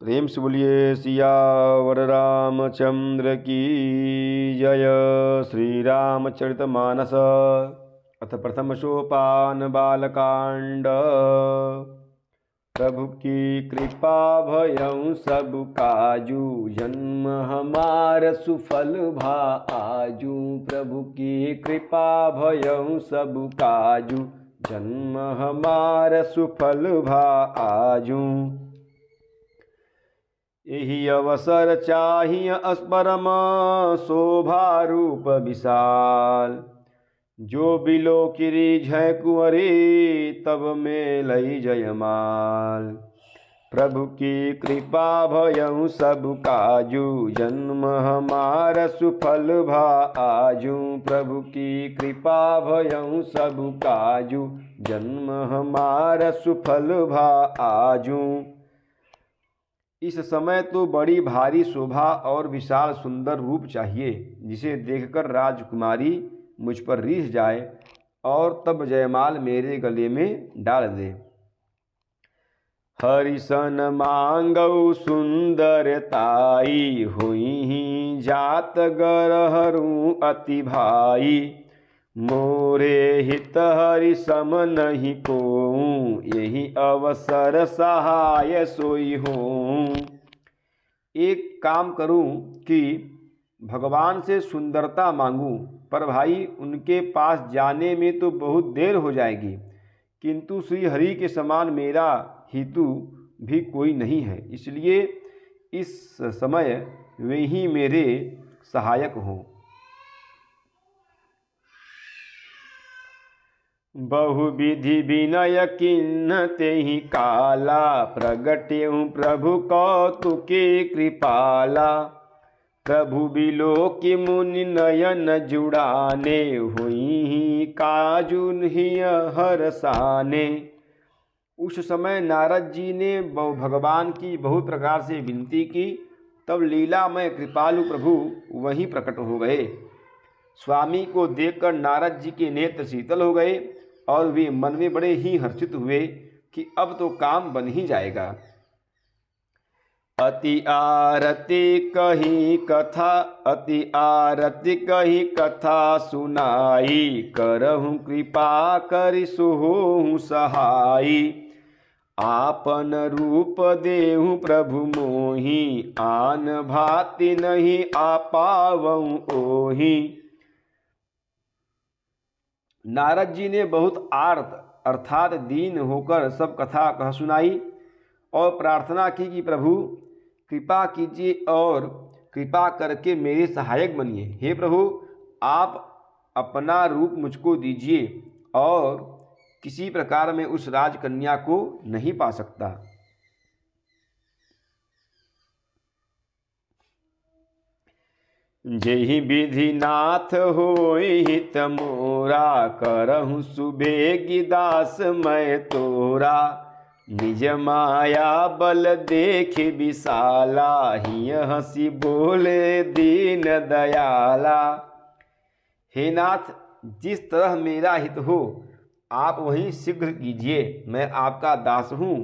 प्रेम से बोलिए सियावर रामचंद्र की जय। श्री रामचरितमानस। अथ प्रथम सोपान बालकांड। प्रभु की कृपा भयं सब काजू, जन्म हमार सुफल भा आजू। प्रभु की कृपा भयं सब काजू, जन्म हमार सुफल भा आजू। यही अवसर चाहिए अस्परम, शोभा रूप विशाल। जो बिलो किरी झय कुंवरी, तब में लई जयमाल। प्रभु की कृपा भयं सब काजू, जन्म हमार सुफल भा आजू। प्रभु की कृपा भयं सब काजू, जन्म हमार सुफल भा आजू। इस समय तो बड़ी भारी शोभा और विशाल सुंदर रूप चाहिए, जिसे देखकर राजकुमारी मुझ पर रीझ जाए और तब जयमाल मेरे गले में डाल दे। हरिसन मांगौ सुंदरताई, हुई जात गरहरू अति भाई। मोरे हित हरि सम नहीं कोऊ, यही अवसर सहाय सोई हूँ। एक काम करूं कि भगवान से सुंदरता मांगूं, पर भाई उनके पास जाने में तो बहुत देर हो जाएगी, किंतु श्री हरि के समान मेरा हितु भी कोई नहीं है, इसलिए इस समय वे ही मेरे सहायक हों। बहुविधि विनय किन्न तेहि काला, प्रगट्यहु प्रभु कौतुके कृपाला। प्रभु बिलोकि मुनि नयन जुड़ाने, हुई काजुन हिय हरसाने। उस समय नारद जी ने भगवान की बहुत प्रकार से विनती की, तब लीलामय कृपालु प्रभु वहीं प्रकट हो गए। स्वामी को देखकर नारद जी के नेत्र शीतल हो गए और वे मन में बड़े ही हर्षित हुए कि अब तो काम बन ही जाएगा। अति आरती कही कथा, अति आरती कही कथा सुनाई। करहु कृपा करि सोहु सहाई। आपन रूप देहु प्रभु मोहि, आन भाति नहीं आपावऊँ ओहि। नारद जी ने बहुत आर्त अर्थात दीन होकर सब कथा कह सुनाई और प्रार्थना की कि प्रभु कृपा कीजिए और कृपा करके मेरे सहायक बनिए। हे प्रभु, आप अपना रूप मुझको दीजिए और किसी प्रकार में उस राजकन्या को नहीं पा सकता। जेहि विधि नाथ होय हित मोरा, करहु सुबेगी दास मैं तोरा। निज माया बल देख विशाला, हिय हंसी बोले दीन दयाला। हे नाथ, जिस तरह मेरा हित हो आप वहीं शीघ्र कीजिए, मैं आपका दास हूँ।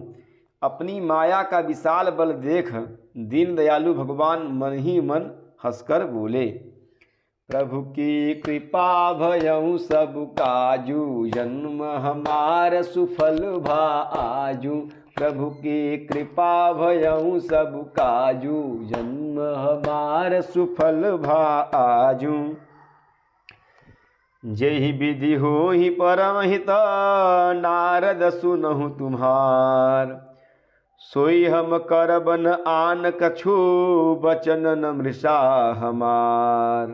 अपनी माया का विशाल बल देख दीन दयालु भगवान मन ही मन हंसकर बोले। प्रभु की कृपा भयं सब काजू, जन्म हमार सुफल भा आजू। प्रभु की कृपा भयं सब काजू, जन्म हमार सुफल भा आजू। जेहि विधि होहि परम हित, नारद सुनहु तुम्हार। सोई हम करब न आन कछु, बचन न मृषा हमार।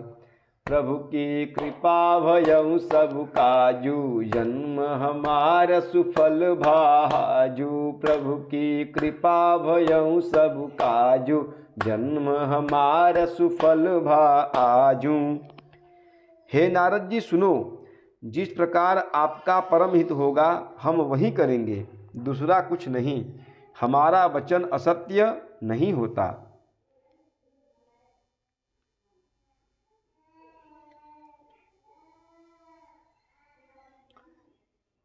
प्रभु की कृपा भयं सब काजू, जन्म हमार सुफल भाजू। प्रभु की कृपा भयं सब काजू, जन्म हमार सुफल भाजू। हे नारद जी सुनो, जिस प्रकार आपका परम हित होगा हम वही करेंगे, दूसरा कुछ नहीं। हमारा वचन असत्य नहीं होता।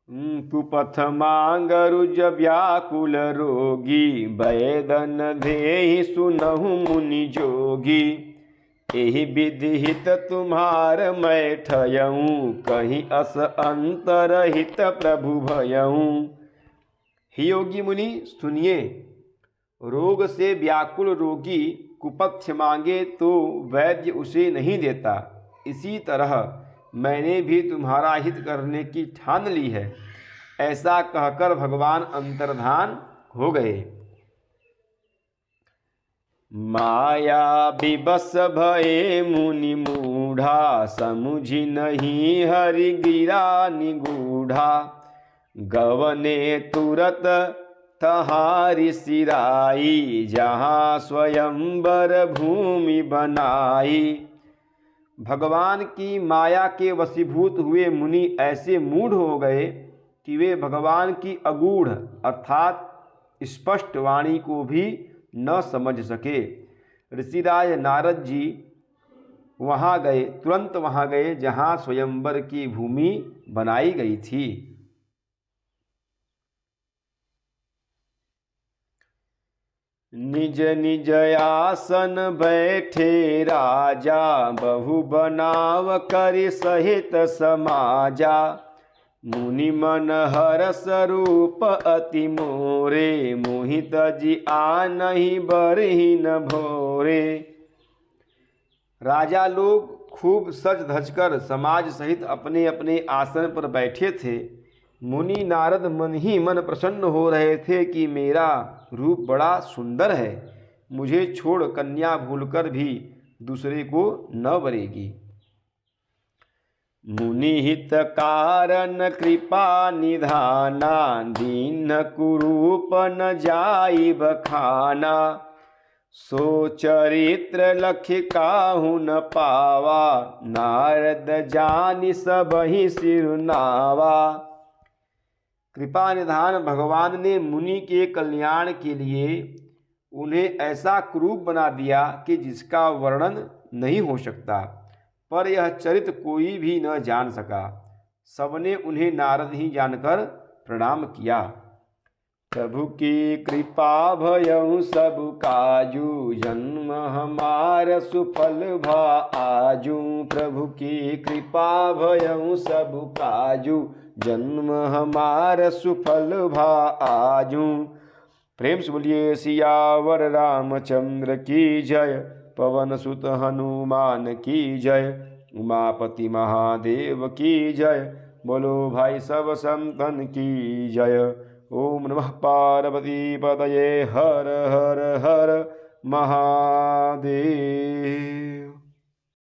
कुपथ मांगरुज व्याकुल रोगी, वैदन देहि सुनहु मुनि जोगी। एहि विधिहित तुम्हार मैं ठयऊँ, कहीं अस अंतरहित प्रभु भयऊँ। हे योगी मुनि सुनिए, रोग से व्याकुल रोगी कुपथ्य मांगे तो वैद्य उसे नहीं देता, इसी तरह मैंने भी तुम्हारा हित करने की ठान ली है। ऐसा कहकर भगवान अंतर्धान हो गए। माया विवश भये मुनि मूढ़ा, समुझी नहीं हरि गिरा निगूढ़ा। गवने तुरत तहारी सिराई, जहाँ स्वयंवर भूमि बनाई। भगवान की माया के वशीभूत हुए मुनि ऐसे मूढ़ हो गए कि वे भगवान की अगूढ़ अर्थात स्पष्ट वाणी को भी न समझ सके। ऋषिराज नारद जी तुरंत वहाँ गए जहाँ स्वयंवर की भूमि बनाई गई थी। निज निज आसन बैठे राजा, बहु बनाव करि सहित समाजा। मुनि मन हरस रूप अति मोरे, मोहित जी आनहि बरहि न भोरे। राजा लोग खूब सज धज कर समाज सहित अपने अपने आसन पर बैठे थे। मुनि नारद मन ही मन प्रसन्न हो रहे थे कि मेरा रूप बड़ा सुंदर है, मुझे छोड़ कन्या भूलकर भी दूसरे को न वरेगी। मुनि हित कारण कृपा निधाना, दीन कुरूप न जाई बखाना। सो चरित्र लखि काहू न पावा, नारद जानि सबहि सिरुनावा। कृपा निधान भगवान ने मुनि के कल्याण के लिए उन्हें ऐसा कुरूप बना दिया कि जिसका वर्णन नहीं हो सकता, पर यह चरित्र कोई भी न जान सका। सबने उन्हें नारद ही जानकर प्रणाम किया। प्रभु की कृपा भयउ सब काजू, जन्म हमार सुफल भा आजू। प्रभु की कृपा भयउ सब काजू, जन्म हमार सुफल भा आजू। प्रेम से बोलिए सियावर रामचंद्र की जय, पवन सुत हनुमान की जय, उमापति महादेव की जय। बोलो भाई सब संतन की जय। ओम नमः पार्वती पतये, हर हर हर महादेव।